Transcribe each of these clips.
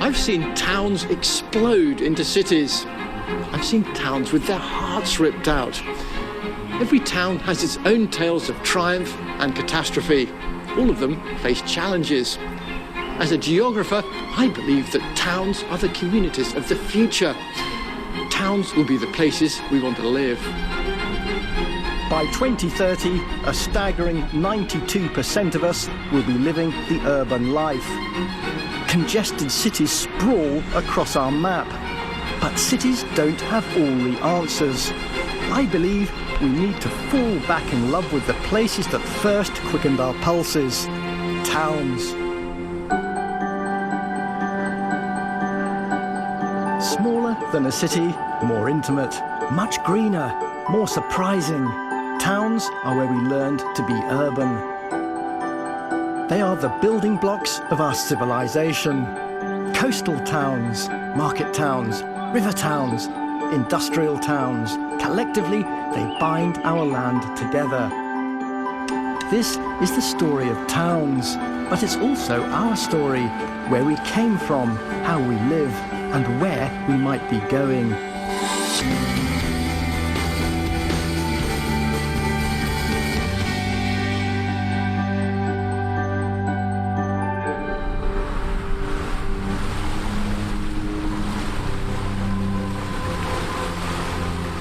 I've seen towns explode into cities. I've seen towns with their hearts ripped out. Every town has its own tales of triumph and catastrophe. All of them face challenges. As a geographer, I believe that towns are the communities of the future. Towns will be the places we want to live. By 2030, a staggering 92% of us will be living the urban life. Congested cities sprawl across our map. But cities don't have all the answers. I believe we need to fall back in love with the places that first quickened our pulses. Towns. Smaller than a city, more intimate, much greener, more surprising. Towns are where we learned to be urban. They are the building blocks of our civilization. Coastal towns, market towns, river towns, industrial towns. Collectively, they bind our land together. This is the story of towns, but it's also our story, where we came from, how we live, and where we might be going.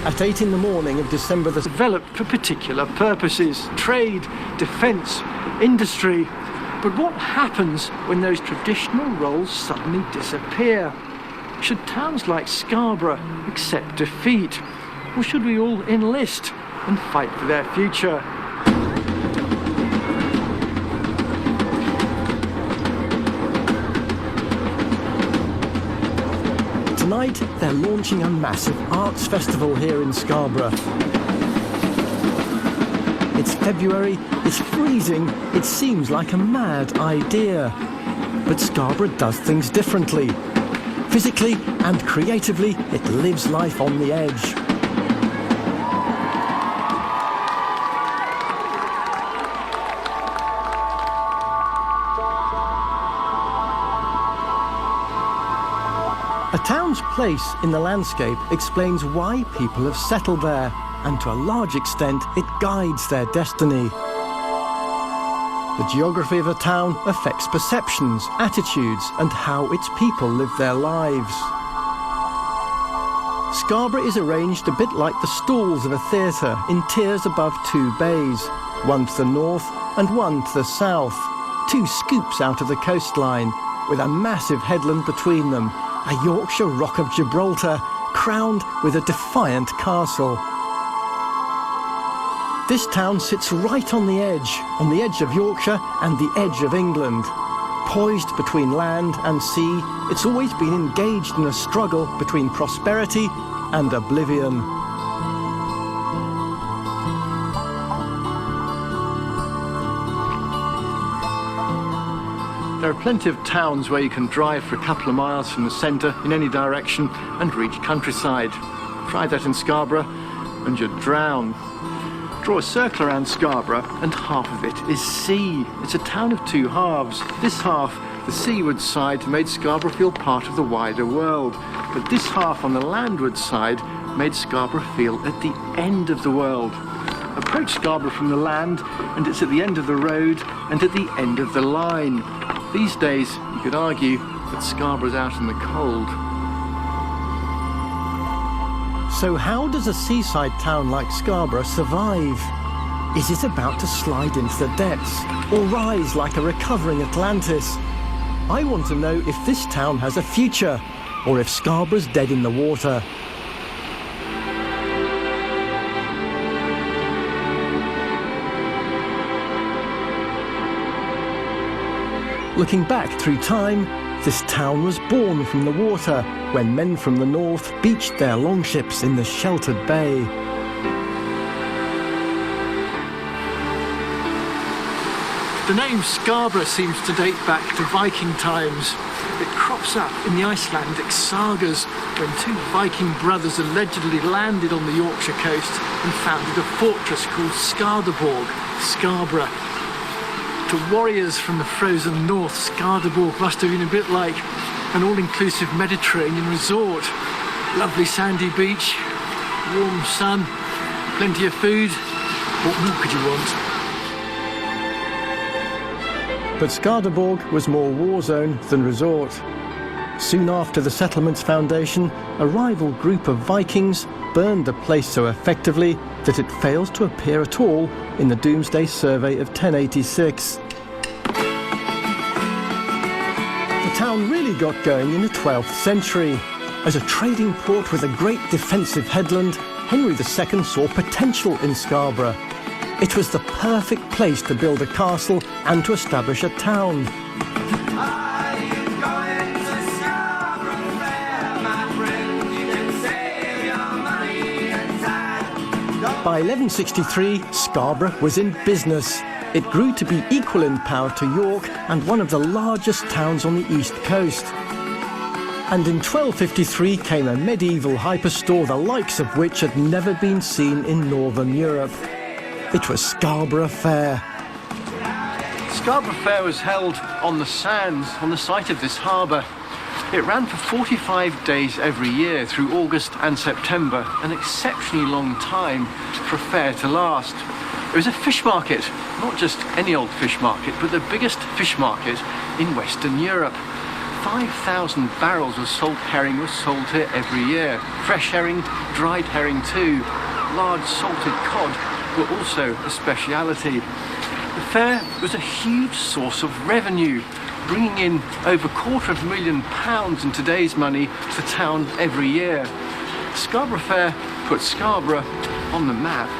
At 8 in the morning of December the... Developed for particular purposes, trade, defence, industry. But what happens when those traditional roles suddenly disappear? Should towns like Scarborough accept defeat? Or should we all enlist and fight for their future? Tonight, they're launching a massive arts festival here in Scarborough. It's February, it's freezing, it seems like a mad idea. But Scarborough does things differently. Physically and creatively, it lives life on the edge. A town's place in the landscape explains why people have settled there, and to a large extent, it guides their destiny. The geography of a town affects perceptions, attitudes, and how its people live their lives. Scarborough is arranged a bit like the stalls of a theatre, in tiers above two bays, one to the north and one to the south, two scoops out of the coastline, with a massive headland between them, a Yorkshire Rock of Gibraltar, crowned with a defiant castle. This town sits right on the edge of Yorkshire and the edge of England. Poised between land and sea, it's always been engaged in a struggle between prosperity and oblivion. There are plenty of towns where you can drive for a couple of miles from the centre in any direction and reach countryside. Try that in Scarborough and you'd drown. Draw a circle around Scarborough and half of it is sea. It's a town of two halves. This half, the seaward side, made Scarborough feel part of the wider world. But this half on the landward side made Scarborough feel at the end of the world. Approach Scarborough from the land and it's at the end of the road and at the end of the line. These days, you could argue that Scarborough's out in the cold. So how does a seaside town like Scarborough survive? Is it about to slide into the depths, or rise like a recovering Atlantis? I want to know if this town has a future, or if Scarborough's dead in the water. Looking back through time, this town was born from the water when men from the north beached their longships in the sheltered bay. The name Scarborough seems to date back to Viking times. It crops up in the Icelandic sagas when two Viking brothers allegedly landed on the Yorkshire coast and founded a fortress called Scarborough. To warriors from the frozen north, Scarborough must have been a bit like an all-inclusive Mediterranean resort. Lovely sandy beach, warm sun, plenty of food. What more could you want? But Scarborough was more war zone than resort. Soon after the settlement's foundation, a rival group of Vikings burned the place so effectively that it fails to appear at all in the Doomsday Survey of 1086. The town really got going in the 12th century. As a trading port with a great defensive headland, Henry II saw potential in Scarborough. It was the perfect place to build a castle and to establish a town. By 1163, Scarborough was in business. It grew to be equal in power to York and one of the largest towns on the east coast. And in 1253 came a medieval hyperstore the likes of which had never been seen in Northern Europe. It was Scarborough Fair. Scarborough Fair was held on the sands on the site of this harbour. It ran for 45 days every year through August and September, an exceptionally long time for a fair to last. It was a fish market, not just any old fish market, but the biggest fish market in Western Europe. 5,000 barrels of salt herring was sold here every year. Fresh herring, dried herring too. Large salted cod were also a speciality. The fair was a huge source of revenue, bringing in over £250,000 in today's money to the town every year. Scarborough Fair put Scarborough on the map.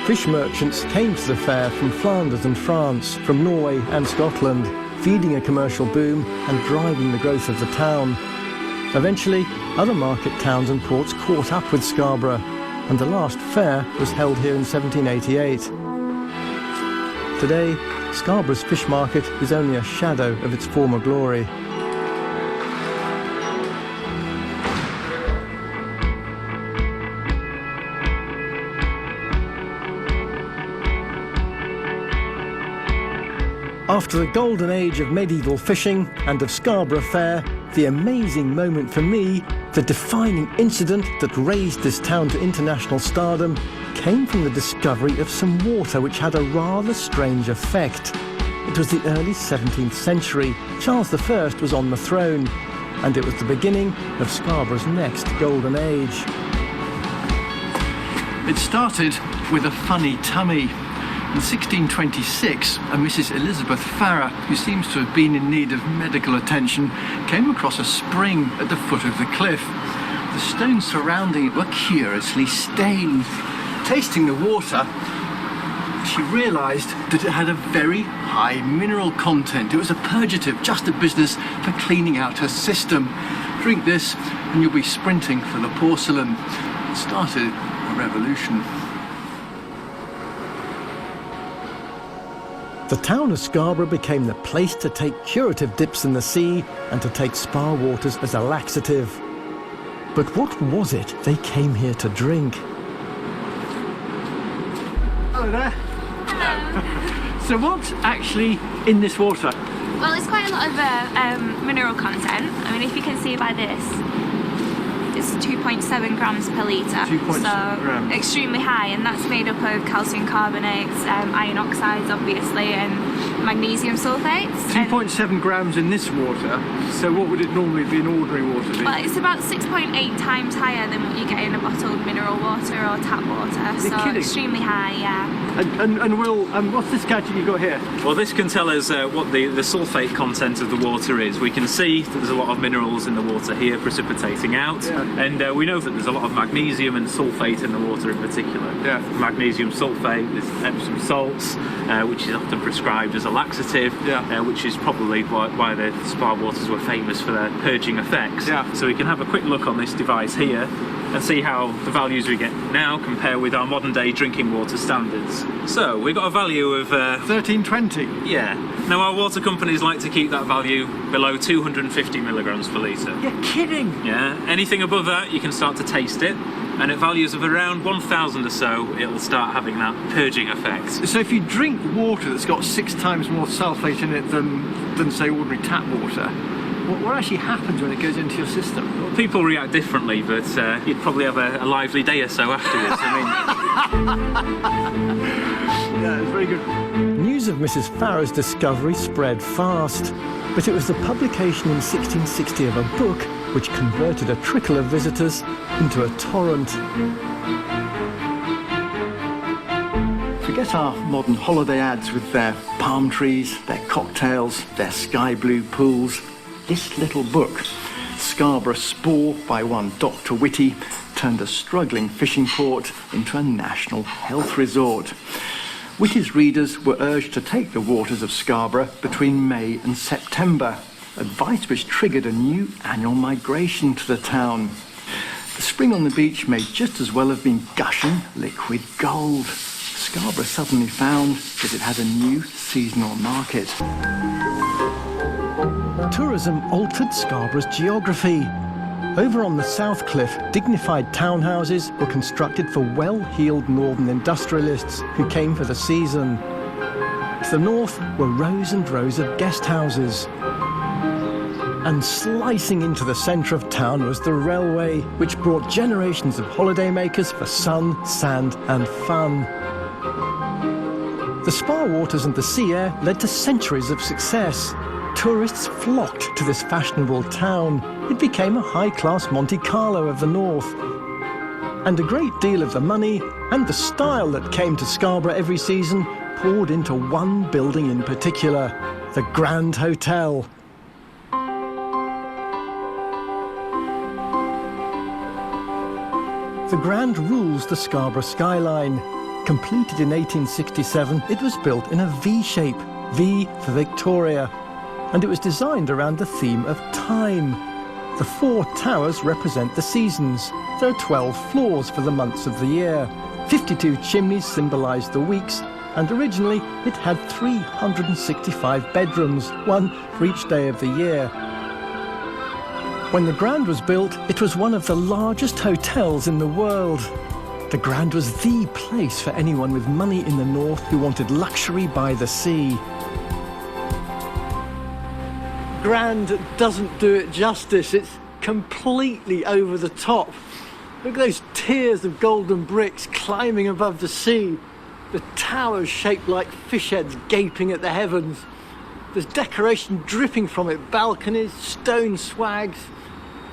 Fish merchants came to the fair from Flanders and France, from Norway and Scotland, feeding a commercial boom and driving the growth of the town. Eventually, other market towns and ports caught up with Scarborough, and the last fair was held here in 1788. Today, Scarborough's fish market is only a shadow of its former glory. After the golden age of medieval fishing and of Scarborough Fair, the amazing moment for me, the defining incident that raised this town to international stardom, came from the discovery of some water which had a rather strange effect. It was the early 17th century. Charles I was on the throne, and it was the beginning of Scarborough's next golden age. It started with a funny tummy. In 1626, a Mrs. Elizabeth Farrer, who seems to have been in need of medical attention, came across a spring at the foot of the cliff. The stones surrounding it were curiously stained. Tasting the water, she realised that it had a very high mineral content. It was a purgative, just a business for cleaning out her system. Drink this and you'll be sprinting for the porcelain. It started a revolution. The town of Scarborough became the place to take curative dips in the sea and to take spa waters as a laxative. But what was it they came here to drink? Hello there. Hello. So what's actually in this water? Well, it's quite a lot of mineral content. I mean, if you can see by this, it's 2.7 grams per litre. 2.7 so grams. Extremely high, and that's made up of calcium carbonates, iron oxides, obviously, and magnesium sulfates. 2.7 grams in this water. So what would it normally be in ordinary water? Well, it's about 6.8 times higher than what you get in a bottled mineral water or tap water. You're kidding. Extremely high, yeah. And Will, what's this gadget you got here? Well, this can tell us what the sulfate content of the water is. We can see that there's a lot of minerals in the water here precipitating out, and we know that there's a lot of magnesium and sulfate in the water in particular. Yeah. Magnesium sulfate, there's Epsom salts, which is often prescribed as a laxative, which is probably why the spa waters were famous for their purging effects. Yeah. So we can have a quick look on this device here and see how the values we get now compare with our modern day drinking water standards. So we've got a value of 1320. yeah. Now our water companies like to keep that value below 250 milligrams per litre. You're kidding. Yeah. Anything above that you can start to taste it. and at values of around 1,000 or so, it'll start having that purging effect. So if you drink water that's got 6 times more sulphate in it than say ordinary tap water, what actually happens when it goes into your system? Well, people react differently, but you'd probably have a lively day or so afterwards. Yeah, it's very good. News of Mrs. Farrow's discovery spread fast, but it was the publication in 1660 of a book which converted a trickle of visitors into a torrent. Forget our modern holiday ads with their palm trees, their cocktails, their sky blue pools. This little book, Scarborough Spore by one Dr. Whitty, turned a struggling fishing port into a national health resort. Whitty's readers were urged to take the waters of Scarborough between May and September, advice which triggered a new annual migration to the town. The spring on the beach may just as well have been gushing liquid gold. Scarborough suddenly found that it had a new seasonal market. Tourism altered Scarborough's geography. Over on the South Cliff, dignified townhouses were constructed for well-heeled northern industrialists who came for the season. To the north were rows and rows of guest houses. And slicing into the centre of town was the railway, which brought generations of holidaymakers for sun, sand and fun. The spa waters and the sea air led to centuries of success. Tourists flocked to this fashionable town. It became a high-class Monte Carlo of the north. And a great deal of the money and the style that came to Scarborough every season poured into one building in particular, the Grand Hotel. The Grand rules the Scarborough skyline. Completed in 1867, it was built in a V shape, V for Victoria, and it was designed around the theme of time. The 4 towers represent the seasons. There are 12 floors for the months of the year. 52 chimneys symbolise the weeks, and originally it had 365 bedrooms, one for each day of the year. When the Grand was built, it was one of the largest hotels in the world. The Grand was the place for anyone with money in the north who wanted luxury by the sea. Grand doesn't do it justice. It's completely over the top. Look at those tiers of golden bricks climbing above the sea. The towers shaped like fish heads gaping at the heavens. There's decoration dripping from it, balconies, stone swags.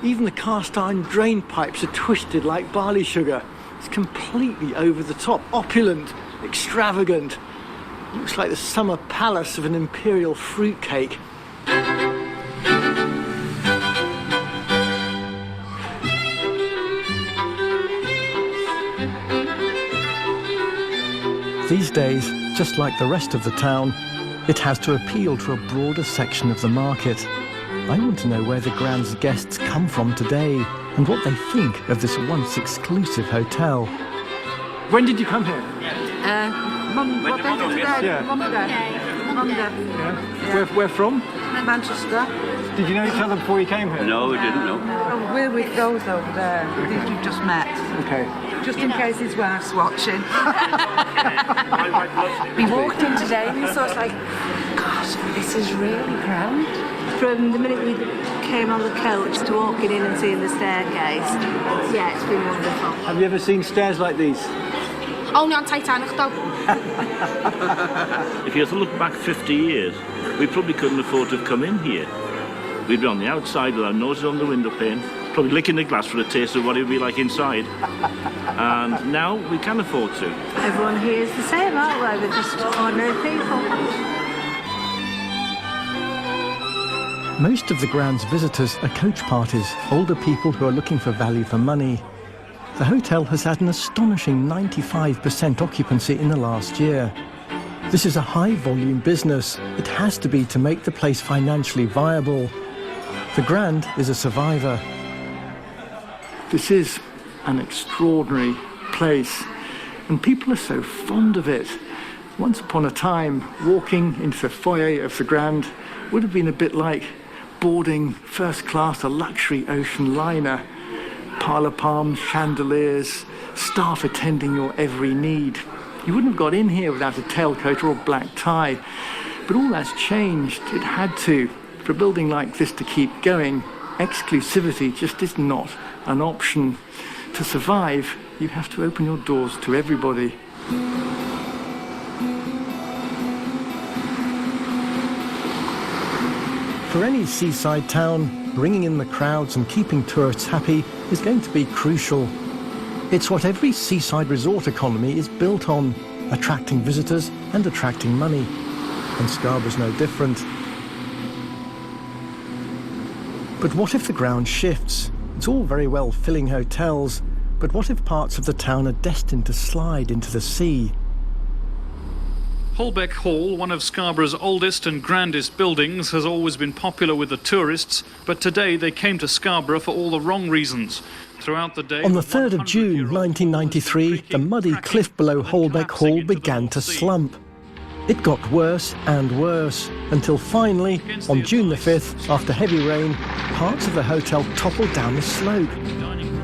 Even the cast iron drain pipes are twisted like barley sugar. It's completely over the top, opulent, extravagant. Looks like the summer palace of an imperial fruitcake. These days, just like the rest of the town, it has to appeal to a broader section of the market. I want to know where the Grand's guests come from today and what they think of this once exclusive hotel. When did you come here? What day is it today? Yeah. Monday. Yeah. Where from? Manchester. Did you know each other before you came here? No, we didn't know. Oh, we're with those over there. These we've just met. Okay. Just in case his wife's watching. We walked in today and we thought like, gosh, this is really grand. From the minute we came on the coach to walking in and seeing the staircase, yeah, it's been wonderful. Have you ever seen stairs like these? Only on Titanic though. If you have to look back 50 years, we probably couldn't afford to have come in here. We'd be on the outside with our noses on the window pane, probably licking the glass for a taste of what it would be like inside. And now we can afford to. Everyone here is the same, aren't we? We're just ordinary people. Most of the Grand's visitors are coach parties, older people who are looking for value for money. The hotel has had an astonishing 95% occupancy in the last year. This is a high-volume business. It has to be to make the place financially viable. The Grand is a survivor. This is an extraordinary place, and people are so fond of it. Once upon a time, walking into the foyer of the Grand would have been a bit like boarding first class a luxury ocean liner. parlour palms, chandeliers, staff attending your every need. You wouldn't have got in here without a tailcoat or a black tie. But all that's changed. It had to. For a building like this to keep going, exclusivity just is not an option. To survive, you have to open your doors to everybody. For any seaside town, bringing in the crowds and keeping tourists happy is going to be crucial. It's what every seaside resort economy is built on, attracting visitors and attracting money. And Scarborough's no different. But what if the ground shifts? It's all very well filling hotels, but what if parts of the town are destined to slide into the sea? Holbeck Hall, one of Scarborough's oldest and grandest buildings, has always been popular with the tourists, but today they came to Scarborough for all the wrong reasons. Throughout the day... On the 3rd of June 1993, the muddy cliff below Holbeck Hall began to slump. It got worse and worse, until finally, on June the 5th, after heavy rain, parts of the hotel toppled down the slope.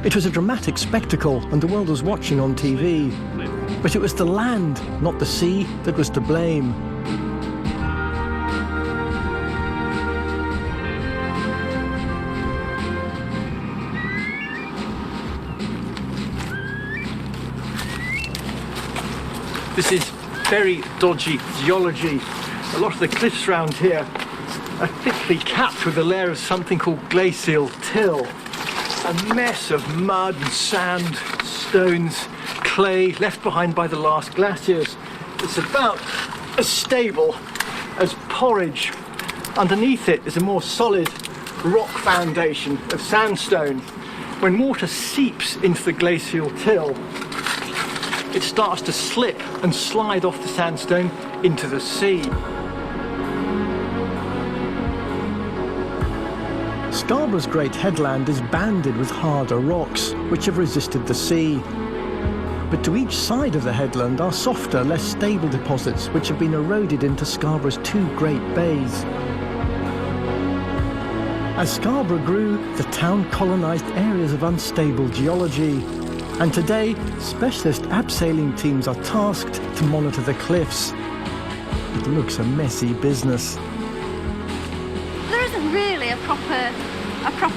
It was a dramatic spectacle, and the world was watching on TV. But it was the land, not the sea, that was to blame. This is very dodgy geology. A lot of the cliffs around here are thickly capped with a layer of something called glacial till. A mess of mud and sand, stones, clay left behind by the last glaciers. It's about as stable as porridge. Underneath it is a more solid rock foundation of sandstone. When water seeps into the glacial till, it starts to slip and slide off the sandstone into the sea. Scarborough's great headland is banded with harder rocks, which have resisted the sea. But to each side of the headland are softer, less stable deposits, which have been eroded into Scarborough's two great bays. As Scarborough grew, the town colonised areas of unstable geology. And today, specialist abseiling teams are tasked to monitor the cliffs. It looks a messy business. There isn't really a proper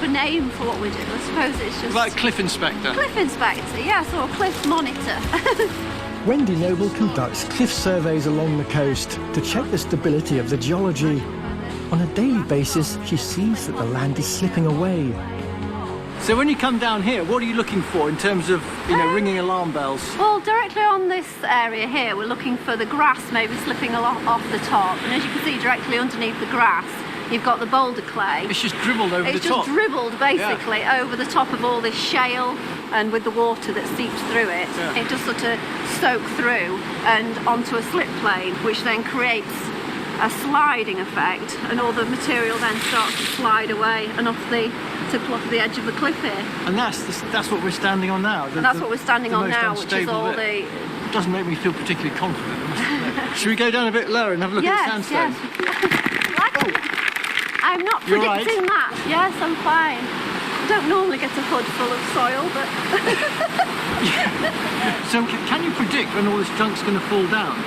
name for what we do. I suppose it's just... Like cliff inspector? Cliff inspector, yes, or cliff monitor. Wendy Noble conducts cliff surveys along the coast to check the stability of the geology. On a daily basis, she sees that the land is slipping away. So when you come down here, what are you looking for in terms of, ringing alarm bells? Well, directly on this area here, we're looking for the grass maybe slipping a lot off the top. And as you can see, directly underneath the grass, you've got the boulder clay. It's just dribbled over the top. It's just dribbled, basically, over the top of all this shale, and with the water that seeps through it, it just sort of soak through and onto a slip plane, which then creates a sliding effect, and all the material then starts to slide away and off the edge of the cliff here. And that's what we're standing on now. And that's what we're standing on now, which is all the... It doesn't make me feel particularly confident, I must admit. Should we go down a bit lower and have a look at the sandstone? Yes. I'm not predicting that. Yes, I'm fine. I don't normally get a hood full of soil, but... So can you predict when all this junk's going to fall down?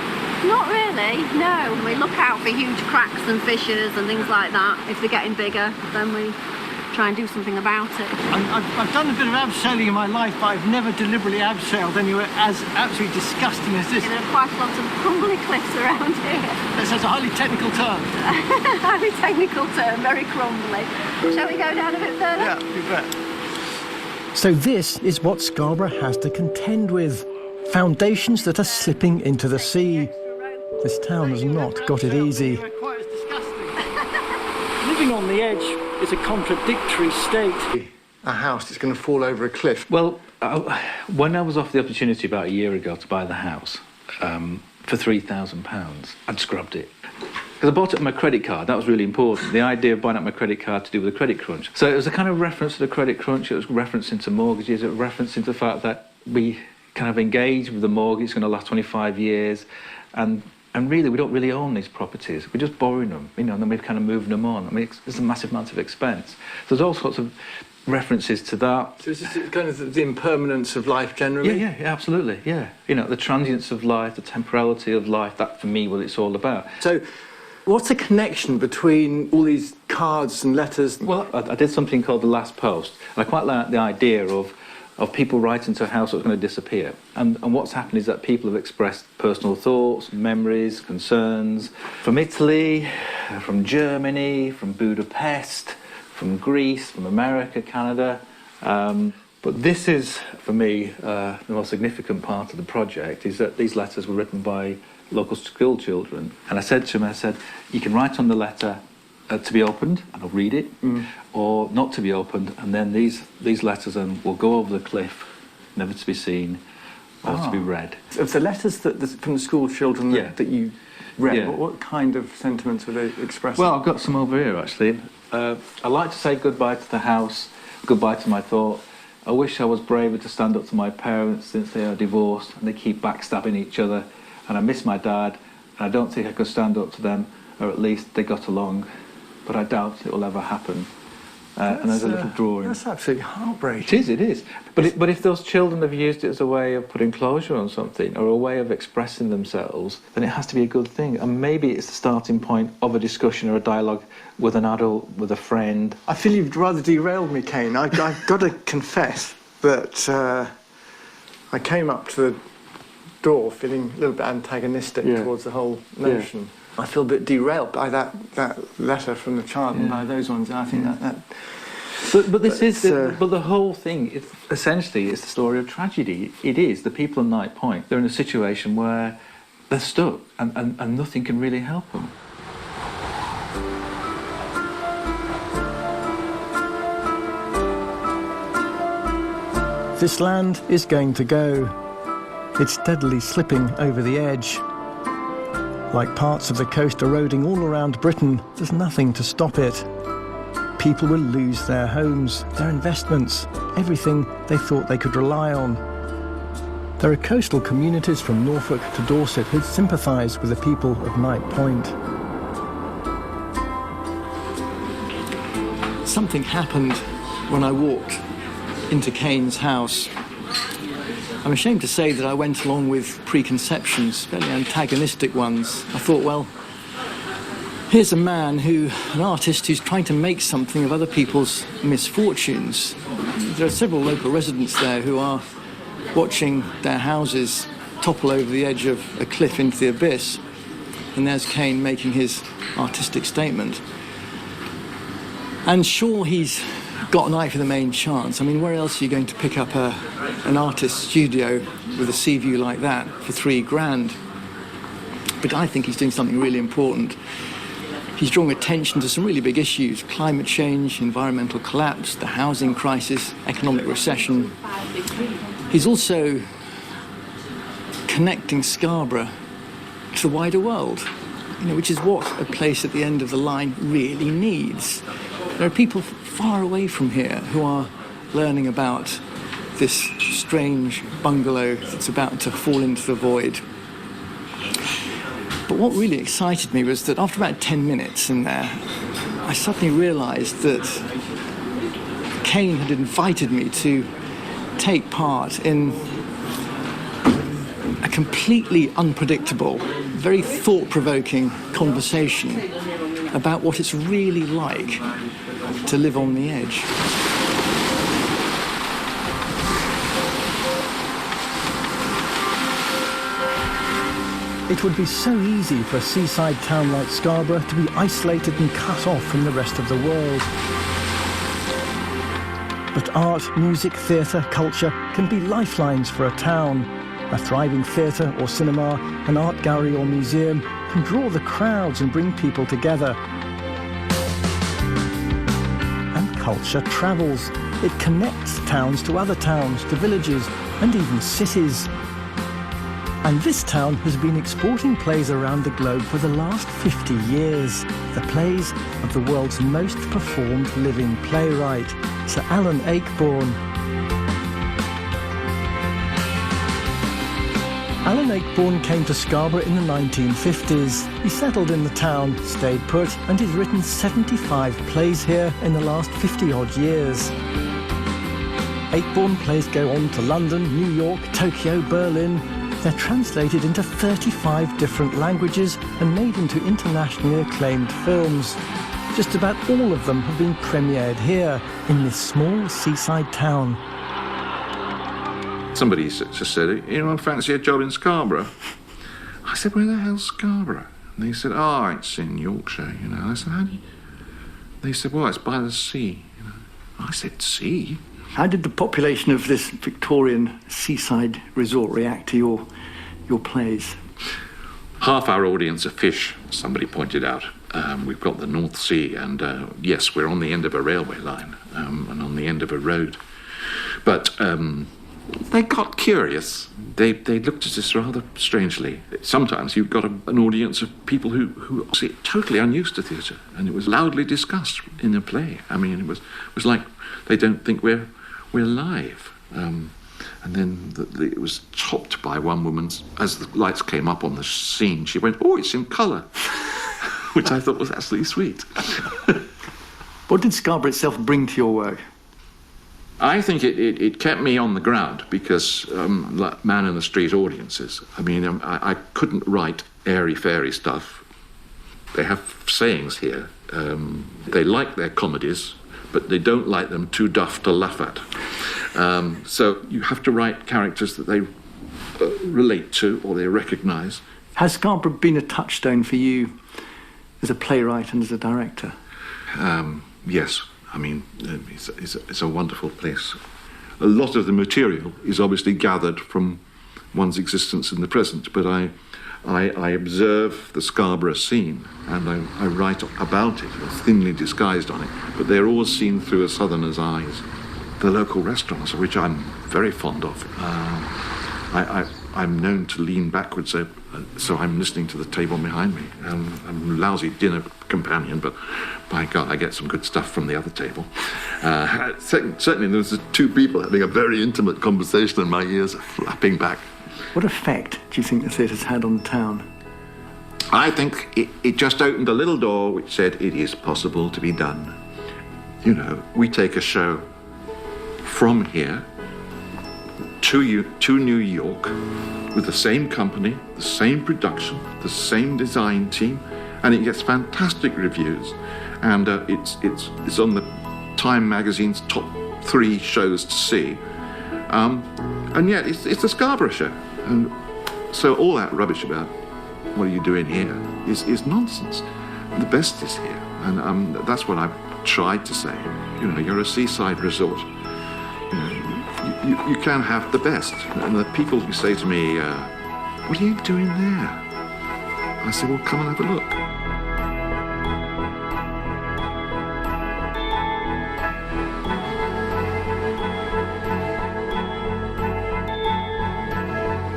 Not really, no. We look out for huge cracks and fissures and things like that. If they're getting bigger, then we try and do something about it. I've done a bit of abseiling in my life, but I've never deliberately abseiled anywhere as absolutely disgusting as this. There are quite a lot of crumbly cliffs around here. That's a highly technical term. Highly technical term, very crumbly. Shall we go down a bit further? Yeah, you bet. So this is what Scarborough has to contend with. Foundations that are slipping into the sea. This town has not got it easy. Living on the edge is a contradictory state. A house that's going to fall over a cliff. Well, when I was offered the opportunity about a year ago to buy the house for £3,000, I'd scrubbed it. Because I bought it on my credit card, that was really important. The idea of buying up my credit card to do with a credit crunch. So it was a kind of reference to the credit crunch, it was referencing to mortgages, it was referencing to the fact that we kind of engaged with the mortgage, it's going to last 25 years, and really we don't really own these properties, we're just borrowing them, and then we're kind of moving them on. I mean, it's a massive amount of expense. So there's all sorts of references to that. So is this kind of the impermanence of life generally? Yeah, absolutely, yeah. You know, the transience of life, the temporality of life, that for me, what it's all about. So what's the connection between all these cards and letters? Well, I did something called The Last Post, and I quite like the idea of people writing to a house that's going to disappear. And what's happened is that people have expressed personal thoughts, memories, concerns from Italy, from Germany, from Budapest, from Greece, from America, Canada. But this is, for me, the most significant part of the project, is that these letters were written by local school children. And I said to them, you can write on the letter to be opened, and I'll read it, or not to be opened, and then these letters will go over the cliff, never to be seen, or to be read. Of the letters from the school children that you read, what kind of sentiments were they expressing? Well, I've got some over here, actually. I like to say goodbye to the house, goodbye to my thought. I wish I was braver to stand up to my parents since they are divorced and they keep backstabbing each other. And I miss my dad, and I don't think I could stand up to them, or at least they got along. But I doubt it will ever happen. And there's a little drawing. That's absolutely heartbreaking. It is. But if those children have used it as a way of putting closure on something, or a way of expressing themselves, then it has to be a good thing. And maybe it's the starting point of a discussion or a dialogue with an adult, with a friend. I feel you've rather derailed me, Kane. I've got to confess that I came up to the door feeling a little bit antagonistic towards the whole notion. Yeah. I feel a bit derailed by that letter from the child and by those ones. I think that. But this is the whole thing. Essentially, it's the story of tragedy. It is the people in Knight Point. They're in a situation where they're stuck, and nothing can really help them. This land is going to go. It's steadily slipping over the edge. Like parts of the coast eroding all around Britain, there's nothing to stop it. People will lose their homes, their investments, everything they thought they could rely on. There are coastal communities from Norfolk to Dorset who sympathise with the people of Knight Point. Something happened when I walked into Kane's house. I'm ashamed to say that I went along with preconceptions, fairly antagonistic ones. I thought, well, here's a man an artist who's trying to make something of other people's misfortunes. There are several local residents there who are watching their houses topple over the edge of a cliff into the abyss. And there's Kane making his artistic statement. And sure, he's got an eye for the main chance. I mean, where else are you going to pick up an artist's studio with a sea view like that for $3,000? But I think he's doing something really important. He's drawing attention to some really big issues: climate change, environmental collapse, the housing crisis, economic recession. He's also connecting Scarborough to the wider world, which is what a place at the end of the line really needs. There are people far away from here who are learning about this strange bungalow that's about to fall into the void. But what really excited me was that after about 10 minutes in there, I suddenly realised that Kane had invited me to take part in a completely unpredictable, very thought-provoking conversation about what it's really like to live on the edge. It would be so easy for a seaside town like Scarborough to be isolated and cut off from the rest of the world. But art, music, theatre, culture can be lifelines for a town. A thriving theatre or cinema, an art gallery or museum can draw the crowds and bring people together. And culture travels. It connects towns to other towns, to villages, and even cities. And this town has been exporting plays around the globe for the last 50 years. The plays of the world's most performed living playwright, Sir Alan Ayckbourn. Alan Ayckbourn came to Scarborough in the 1950s. He settled in the town, stayed put, and he's written 75 plays here in the last 50-odd years. 8-born plays go on to London, New York, Tokyo, Berlin. They're translated into 35 different languages and made into internationally acclaimed films. Just about all of them have been premiered here in this small seaside town. Somebody just said, anyone fancy a job in Scarborough? I said, where the hell's Scarborough? And they said, oh, it's in Yorkshire, you know. I said, how do you... They said, well, it's by the sea. You know. I said, sea? How did the population of this Victorian seaside resort react to your plays? Half our audience are fish, somebody pointed out. We've got the North Sea, and yes, we're on the end of a railway line and on the end of a road. But they got curious. They looked at us rather strangely. Sometimes you've got an audience of people who are totally unused to theatre, and it was loudly discussed in a play. I mean, it was like they don't think we're live. And then it was topped by one woman. As the lights came up on the scene, she went, oh, it's in colour, which I thought was absolutely sweet. What did Scarborough itself bring to your work? I think it kept me on the ground because, like man in the street audiences, I mean, I couldn't write airy-fairy stuff. They have sayings here. They like their comedies, but they don't like them too duff to laugh at. So you have to write characters that they relate to or they recognise. Has Scarborough been a touchstone for you as a playwright and as a director? Yes. I mean, it's a wonderful place. A lot of the material is obviously gathered from one's existence in the present, but I observe the Scarborough scene and I write about it, thinly disguised on it, but they're all seen through a southerner's eyes. The local restaurants, which I'm very fond of, I'm known to lean backwards, so I'm listening to the table behind me. I'm a lousy dinner companion, but by God, I get some good stuff from the other table. Certainly there was two people having a very intimate conversation and my ears are flapping back. What effect do you think the theatre's had on the town? I think it just opened a little door which said it is possible to be done. You know, we take a show from here to New York with the same company, the same production, the same design team, and it gets fantastic reviews. And it's on the Time magazine's top 3 shows to see. And yet it's a Scarborough show. And so all that rubbish about what are you doing here is nonsense. The best is here. And that's what I've tried to say. You know, you're a seaside resort. You know, you can have the best. And the people who say to me, what are you doing there? I say, well, come and have a look.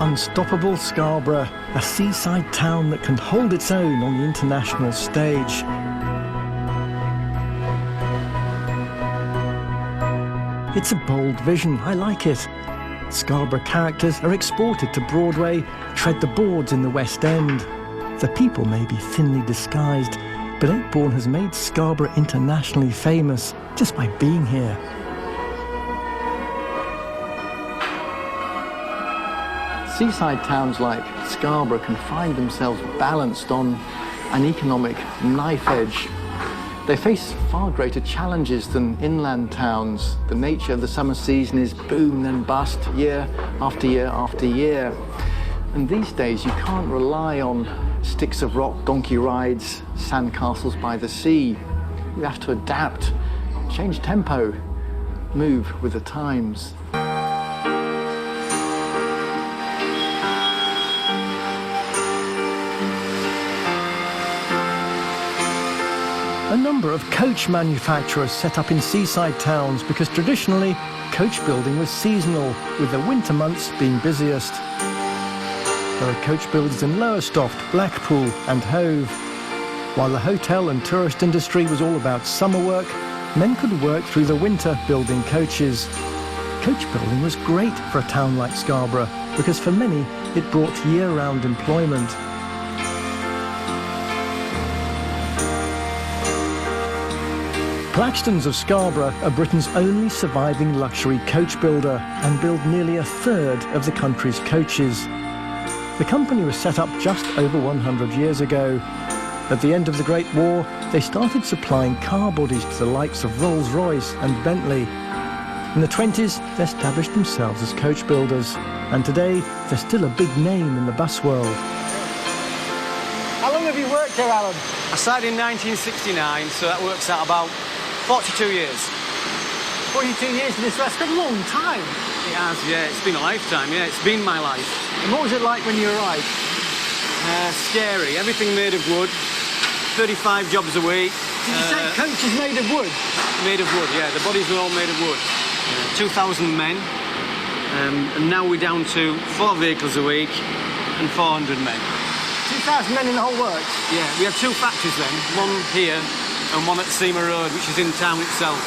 Unstoppable Scarborough, a seaside town that can hold its own on the international stage. It's a bold vision, I like it. Scarborough characters are exported to Broadway, tread the boards in the West End. The people may be thinly disguised, but 8-born has made Scarborough internationally famous just by being here. Seaside towns like Scarborough can find themselves balanced on an economic knife edge. They face far greater challenges than inland towns. The nature of the summer season is boom and bust year after year after year. And these days you can't rely on sticks of rock donkey rides, sand castles by the sea. You have to adapt, change tempo, move with the times. A number of coach manufacturers set up in seaside towns because traditionally coach building was seasonal, with the winter months being busiest. There are coach builders in Lowestoft, Blackpool and Hove. While the hotel and tourist industry was all about summer work, men could work through the winter building coaches. Coach building was great for a town like Scarborough because for many it brought year-round employment. Claxtons of Scarborough are Britain's only surviving luxury coach builder and build nearly a third of the country's coaches. The company was set up just over 100 years ago. At the end of the Great War, they started supplying car bodies to the likes of Rolls-Royce and Bentley. In the 20s, they established themselves as coach builders, and today they're still a big name in the bus world. How long have you worked here, Alan? I started in 1969, so that works out about 42 years. 42 years in this restaurant, a long time. It has, yeah. It's been a lifetime, yeah. It's been my life. And what was it like when you arrived? Scary. Everything made of wood. 35 jobs a week. Did you say coaches made of wood? Made of wood, yeah. The bodies were all made of wood. 2,000 men. And now we're down to 4 vehicles a week and 400 men. 2,000 men in the whole works? Yeah, we have 2 factories then. One here and one at Seymour Road, which is in town itself.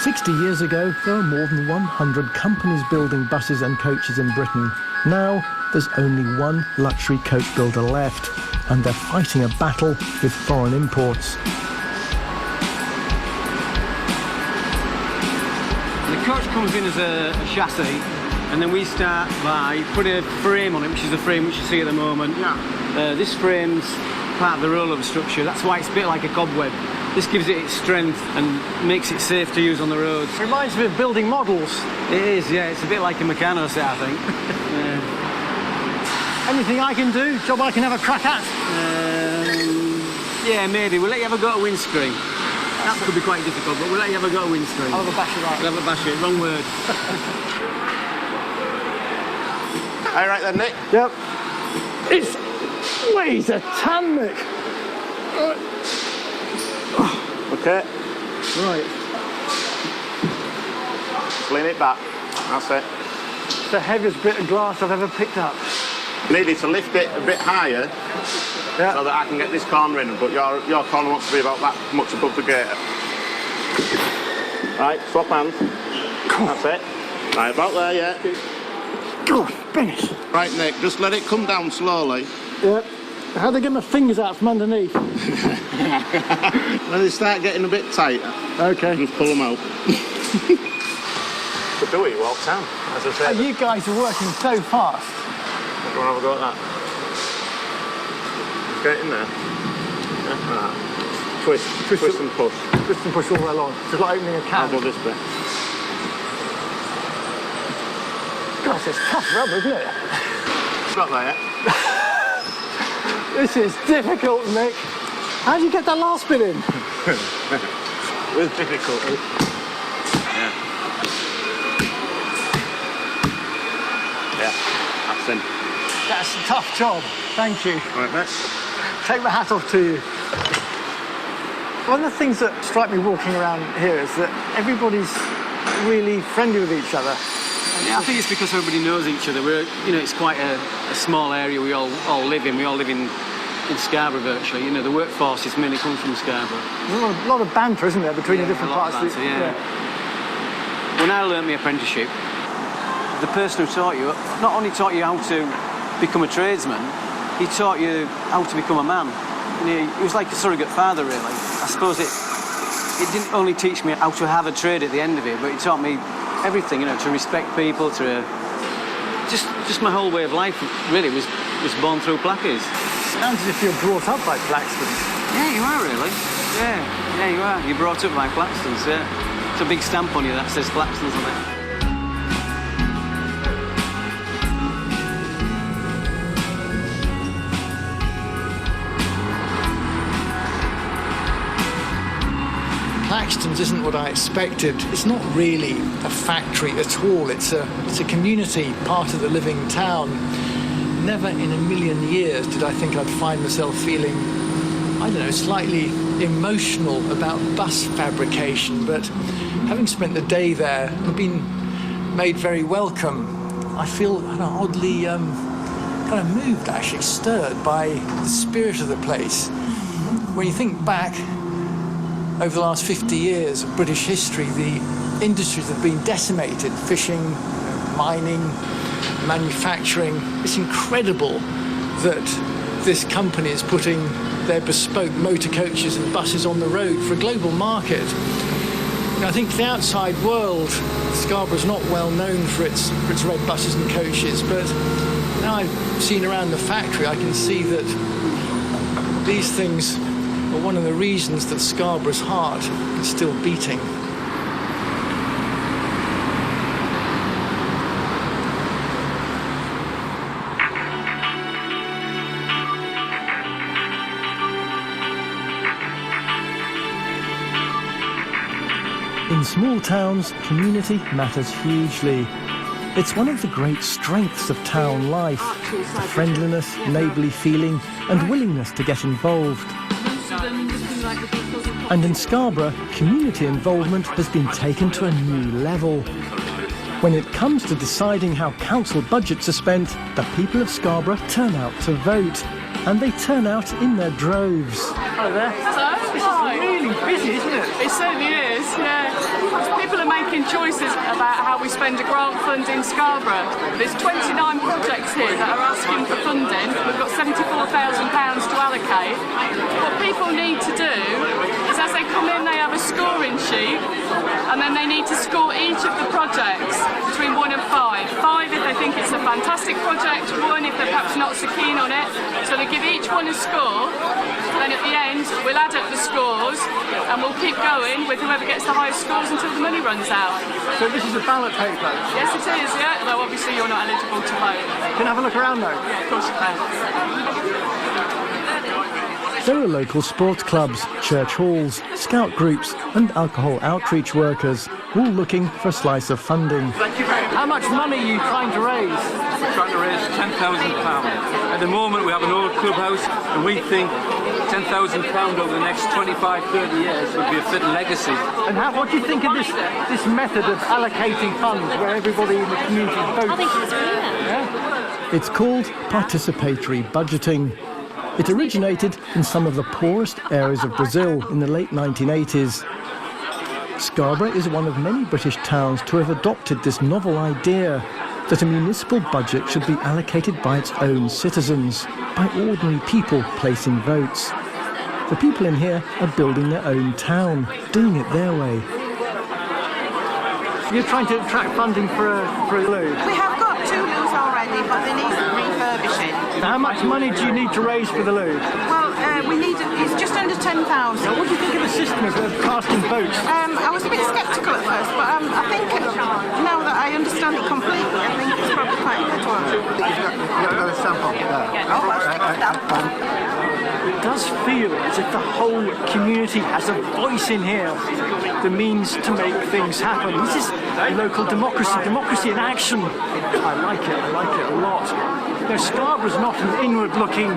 60 years ago, there were more than 100 companies building buses and coaches in Britain. Now, there's only one luxury coach builder left, and they're fighting a battle with foreign imports. The coach comes in as a chassis, and then we start by putting a frame on it, which is the frame which you see at the moment. Yeah. This frame's part of the rollover structure. That's why it's a bit like a cobweb. This gives it its strength and makes it safe to use on the roads. It reminds me of building models. It is, yeah. It's a bit like a Meccano set, I think. Yeah. Anything I can do? Job I can have a crack at? Yeah, maybe. We'll let you have a go at windscreen. That could be quite difficult, but we'll let you have a go at windscreen. I'll have a bash at that. We'll have a bash at it. Wrong word. All right then, Nick? Yep. It weighs a ton, Nick. Okay. Right. Just lean it back. That's it. It's the heaviest bit of glass I've ever picked up. Needed to lift it a bit higher so that I can get this corner in, but your corner wants to be about that much above the gator. Right, swap hands. That's it. Right, about there, yeah. God, finish. Right, Nick, just let it come down slowly. Yep. How do I get my fingers out from underneath? When they start getting a bit tighter, okay, just pull them out. Could do it, you walk down, as I said. Oh, you guys are working so fast. Do you want to have a go at that? Get in there. Yeah, like that. Twist and push. Twist and push all the way along. It's like opening a can. How about this bit? Gosh, it's tough rubber, isn't it? Got there yet? This is difficult, Nick. How do you get that last bit in? With difficulty. Yeah. Yeah, that's in. That's a tough job. Thank you. Right, mate. Take my hat off to you. One of the things that strike me walking around here is that everybody's really friendly with each other. Yeah, I think it's because everybody knows each other. It's quite a small area we all live in. We all live in Scarborough virtually. You know, the workforce is mainly coming from Scarborough. There's a lot of banter, isn't there, between the different parts of the... Yeah. When I learnt my apprenticeship, the person who taught you not only taught you how to become a tradesman, he taught you how to become a man. And he was like a surrogate father, really. I suppose it didn't only teach me how to have a trade at the end of it, but it taught me everything, to respect people, to just my whole way of life really was born through Plackers. Sounds as if you're brought up by Claxtons. Yeah, you are really. Yeah, you are. You're brought up by Claxtons, yeah. It's a big stamp on you that says Claxtons on it. Claxtons isn't what I expected. It's not really a factory at all. It's a community, part of the living town. Never in a million years did I think I'd find myself feeling, I don't know, slightly emotional about bus fabrication, but having spent the day there and been made very welcome, I feel oddly kind of moved, actually, stirred by the spirit of the place. When you think back over the last 50 years of British history, the industries have been decimated: fishing, mining, manufacturing. It's incredible that this company is putting their bespoke motor coaches and buses on the road for a global market. I think the outside world, Scarborough's not well known for its red buses and coaches, but now I've seen around the factory, I can see that these things are one of the reasons that Scarborough's heart is still beating. In small towns, community matters hugely. It's one of the great strengths of town life, the friendliness, neighbourly feeling and willingness to get involved. And in Scarborough, community involvement has been taken to a new level. When it comes to deciding how council budgets are spent, the people of Scarborough turn out to vote. And they turn out in their droves. Hello there. Hello. This is really busy, isn't it? It certainly is, yeah. People are making choices about how we spend a grant fund in Scarborough. There's 29 projects here that are asking for funding. We've got £74,000 to allocate. What people need to do is as they come in, they have a scoring sheet, and then they need to score each of the projects between 1 and 5. 5 if they think it's a fantastic project, 1 if they're perhaps not so keen on it. So they give each one a score, then at the end we'll add up the scores and we'll keep going with whoever gets the highest scores until the money runs out. So this is a ballot paper? Yes it is, yeah, though obviously you're not eligible to vote. Can I have a look around though? Yeah, of course you can. There are local sports clubs, church halls, scout groups and alcohol outreach workers, all looking for a slice of funding. How much money are you trying to raise? We're trying to raise £10,000. At the moment we have an old clubhouse and we think £10,000 over the next 25, 30 years would be a fitting legacy. And what do you think of this method of allocating funds where everybody in the community votes? I think it's brilliant. Yeah? It's called participatory budgeting. It originated in some of the poorest areas of Brazil in the late 1980s. Scarborough is one of many British towns to have adopted this novel idea that a municipal budget should be allocated by its own citizens, by ordinary people placing votes. The people in here are building their own town, doing it their way. You're trying to attract funding for a loo? We have got 2 loos already, but they need refurbishing. How much money do you need to raise for the loo? Well, it's just under 10,000. Now, what do you think of the system of casting votes? I was a bit sceptical at first, but I think now that I understand it completely, I think it's probably quite a good one. Another sample. It does feel as if the whole community has a voice in here, the means to make things happen. This is local democracy in action. I like it a lot. You know, Scarborough's not an inward-looking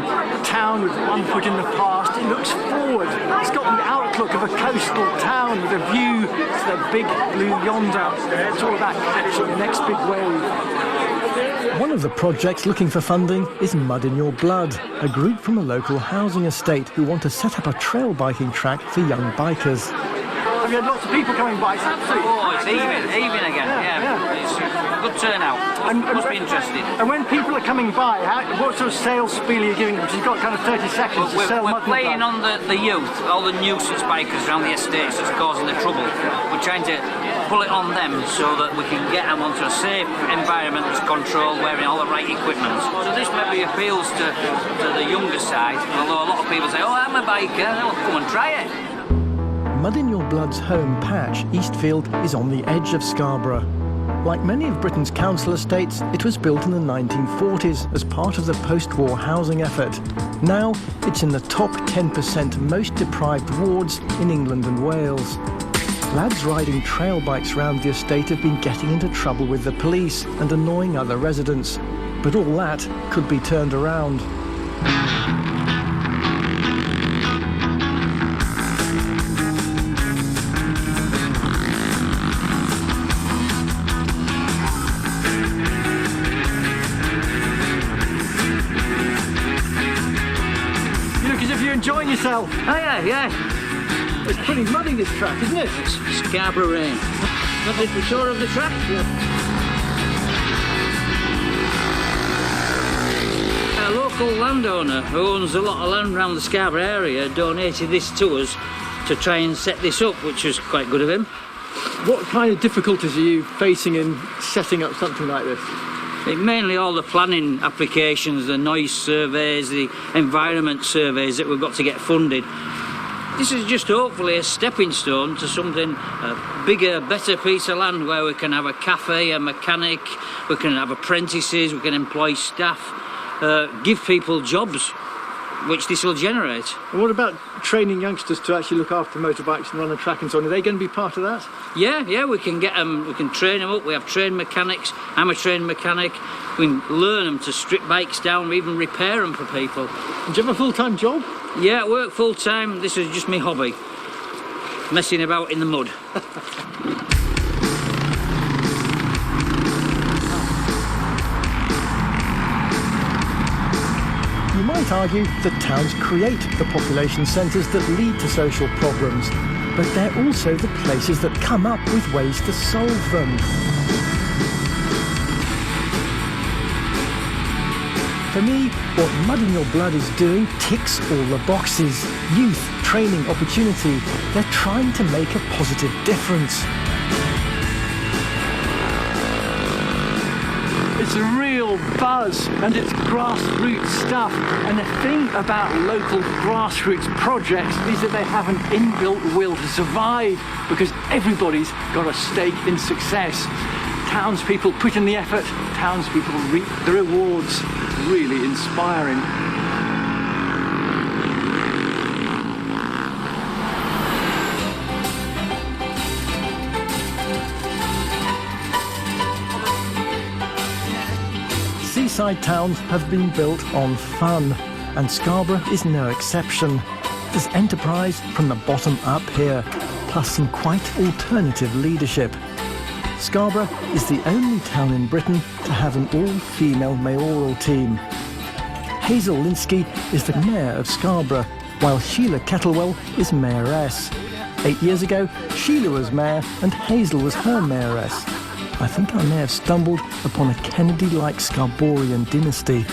town with one foot in the past. It looks forward. It's got the outlook of a coastal town with a view to the big blue yonder. It's all about catching the next big wave. One of the projects looking for funding is Mud in Your Blood, a group from a local housing estate who want to set up a trail biking track for young bikers. Have you had lots of people coming by? It's absolutely... Oh, it's even again, yeah. It's a good turnout. Must be interested. And when people are coming by, what sort of sales spiel are you giving them? Because you've got kind of 30 seconds to sell We're playing on the youth, all the nuisance bikers around the estates that's causing the trouble. We're trying to pull it on them so that we can get them onto a safe environment that's controlled, wearing all the right equipment. So this maybe appeals to the younger side, although a lot of people say, oh, I'm a biker, well, come and try it. Mud in Your Blood's home patch, Eastfield, is on the edge of Scarborough. Like many of Britain's council estates, it was built in the 1940s as part of the post-war housing effort. Now, it's in the top 10% most deprived wards in England and Wales. Lads riding trail bikes around the estate have been getting into trouble with the police and annoying other residents. But all that could be turned around. Enjoying yourself? Oh yeah. It's pretty muddy this track, isn't it? It's Scarborough Rain. Not the tour of the track? Yeah. Local local landowner who owns a lot of land around the Scarborough area donated this to us to try and set this up, which was quite good of him. What kind of difficulties are you facing in setting up something like this? Mainly all the planning applications, the noise surveys, the environment surveys that we've got to get funded. This is just hopefully a stepping stone to something, a bigger, better piece of land where we can have a cafe, a mechanic, we can have apprentices, we can employ staff, give people jobs, which this will generate. And what about training youngsters to actually look after motorbikes and run a track and so on? Are they going to be part of that? Yeah, we can get them, we can train them up. We have trained mechanics. I'm a trained mechanic. We can learn them to strip bikes down or even repair them for people. And do you have a full-time job? Yeah, I work full-time. This is just my hobby. Messing about in the mud. You might argue that towns create the population centres that lead to social problems, but they're also the places that come up with ways to solve them. For me, what Mud in Your Blood is doing ticks all the boxes. Youth, training, opportunity. They're trying to make a positive difference. It's a real buzz and it's grassroots stuff. And the thing about local grassroots projects is that they have an inbuilt will to survive because everybody's got a stake in success. Townspeople put in the effort, townspeople reap the rewards. Really inspiring. Seaside towns have been built on fun, and Scarborough is no exception. There's enterprise from the bottom up here, plus some quite alternative leadership. Scarborough is the only town in Britain to have an all-female mayoral team. Hazel Linsky is the mayor of Scarborough, while Sheila Kettlewell is mayoress. 8 years ago, Sheila was mayor and Hazel was her mayoress. I think I may have stumbled upon a Kennedy-like Scarboroughian dynasty.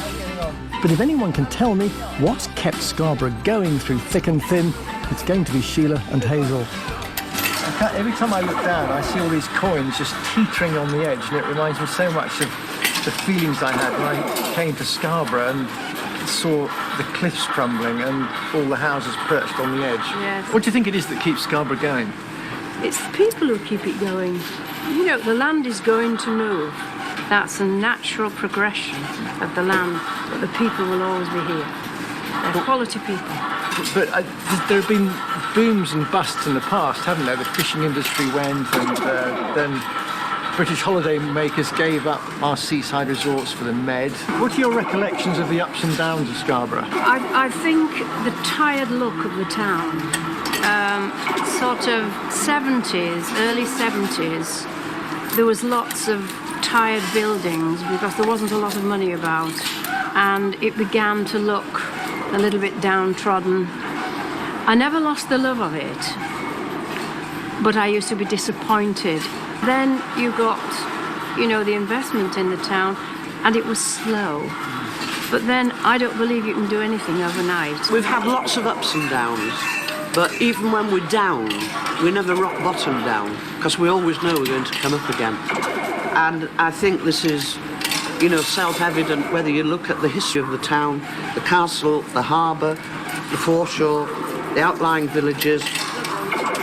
But if anyone can tell me what's kept Scarborough going through thick and thin, it's going to be Sheila and Hazel. Every time I look down, I see all these coins just teetering on the edge, and it reminds me so much of the feelings I had when I came to Scarborough and saw the cliffs crumbling and all the houses perched on the edge. Yes. What do you think it is that keeps Scarborough going? It's the people who keep it going. You know, the land is going to move. That's a natural progression of the land, but the people will always be here. They're quality people. But there have been booms and busts in the past, haven't there? The fishing industry went, and then British holiday makers gave up our seaside resorts for the Med. What are your recollections of the ups and downs of Scarborough? I think the tired look of the town, sort of 70s, early 70s, there was lots of tired buildings because there wasn't a lot of money about, and it began to look a little bit downtrodden. I never lost the love of it, but I used to be disappointed. Then you got, you know, the investment in the town, and it was slow. But then I don't believe you can do anything overnight. We've had lots of ups and downs, but even when we're down, we never rock bottom down, because we always know we're going to come up again. And I think this is, you know, self-evident whether you look at the history of the town, the castle, the harbour, the foreshore, the outlying villages.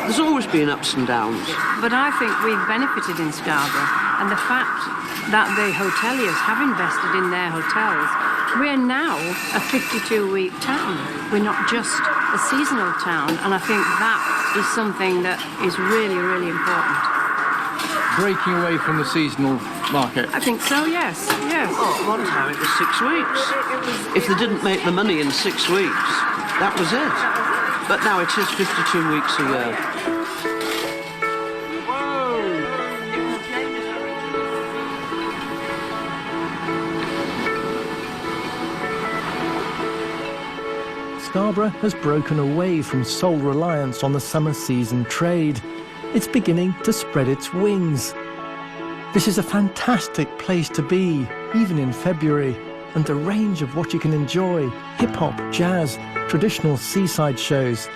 There's always been ups and downs. But I think we've benefited in Scarborough, and the fact that the hoteliers have invested in their hotels, we're now a 52-week town. We're not just a seasonal town, and I think that is something that is really, really important. Breaking away from the seasonal market? I think so, yes, yes. Oh, at one time it was 6 weeks. If they didn't make the money in 6 weeks, that was it. But now it is 52 weeks a year. Scarborough has broken away from sole reliance on the summer season trade. It's beginning to spread its wings. This is a fantastic place to be, even in February. and the range of what you can enjoy: hip-hop, jazz, traditional seaside shows.